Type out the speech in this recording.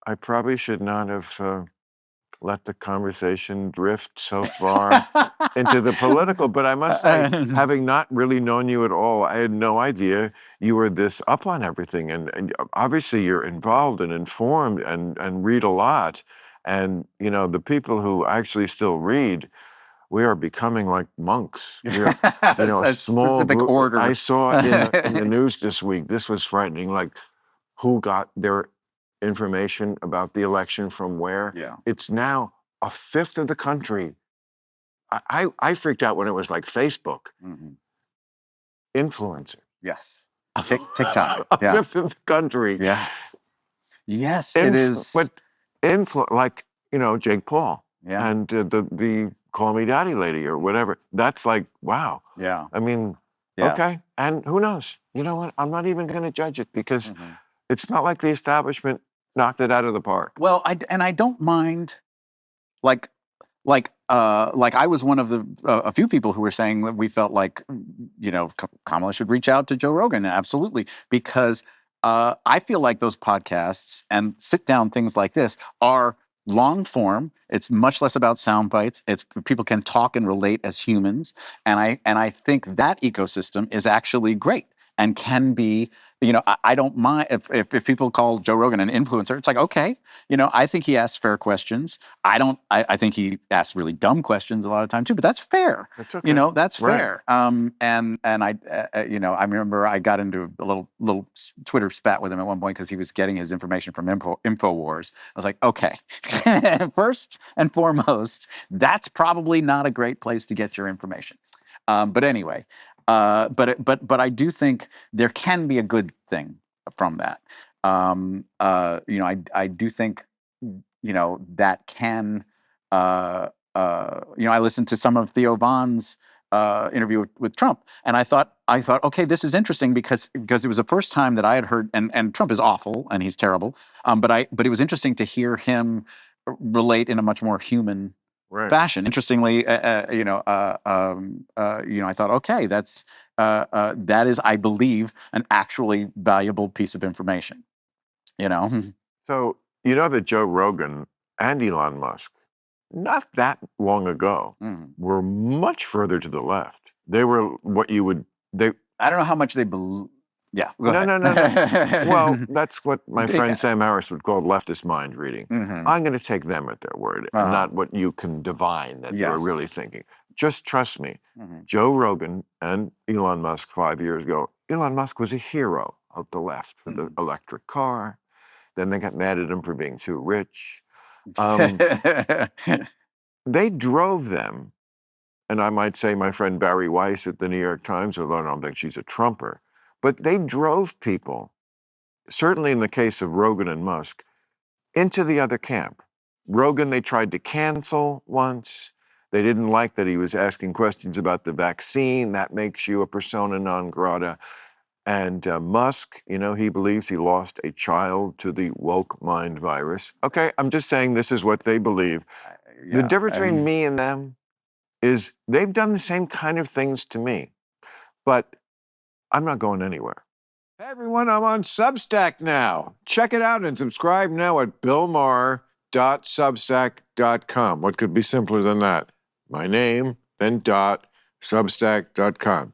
I probably should not have let the conversation drift so far into the political, but I must say, having not really known you at all, I had no idea you were this up on everything. And obviously you're involved and informed and read a lot. And, you know, the people who actually still read, we are becoming like monks. We are, you know, a small specific group. order. I saw in the news this week, this was frightening, like who got their information about the election from where. Yeah. It's now a fifth of the country. I freaked out when it was like Facebook. Mhm. Influencer. Yes. TikTok. A Yeah. fifth of the country. Yeah. Yes, it is. But like, you know, Jake Paul. Yeah. And the Call Me Daddy lady or whatever. That's like, wow. Yeah. I mean, Yeah. okay. And who knows? You know what? I'm not even going to judge it because Mhm. it's not like the establishment knocked it out of the park. Well, I don't mind, like I was one of the a few people who were saying that we felt like, you know, Kamala should reach out to Joe Rogan, absolutely, because I feel like those podcasts and sit down things like this are long form. It's much less about sound bites. It's people can talk and relate as humans, and I think that ecosystem is actually great and can be. You know, I don't mind if people call Joe Rogan an influencer. It's like, okay, you know, I think he asks fair questions. I think he asks really dumb questions a lot of time too, but that's fair. That's okay. You know, that's Right. fair. And I, you know, I remember I got into a little Twitter spat with him at one point because he was getting his information from Infowars. I was like, okay, first and foremost, that's probably not a great place to get your information. But anyway. But I do think there can be a good thing from that. You know, I do think, you know, that can. You know, I listened to some of Theo Vaughn's interview with Trump, and I thought, okay, this is interesting because it was the first time that I had heard, and Trump is awful and he's terrible. But it was interesting to hear him relate in a much more human. Right. Fashion. Interestingly, you know, I thought, okay, that's that is, I believe, an actually valuable piece of information. You know. So you know that Joe Rogan and Elon Musk, not that long ago, were much further to the left. They were what you would they. I don't know how much they believe. Yeah. Go ahead. No. Well, that's what my friend Sam Harris would call leftist mind reading. I'm going to take them at their word, and not what you can divine that they're really thinking. Just trust me. Joe Rogan and Elon Musk 5 years ago, Elon Musk was a hero of the left for the electric car. Then they got mad at him for being too rich. They drove them, and I might say my friend Barry Weiss at the New York Times, although I don't think she's a Trumper, but they drove people, certainly in the case of Rogan and Musk, into the other camp. Rogan, they tried to cancel once. They didn't like that he was asking questions about the vaccine. That makes you a persona non grata. And Musk, you know, he believes he lost a child to the woke mind virus. Okay, I'm just saying this is what they believe. The difference between me and them is they've done the same kind of things to me, but I'm not going anywhere. Hey everyone, I'm on Substack now. Check it out and subscribe now at billmaher.substack.com. What could be simpler than that? My name, then .substack.com.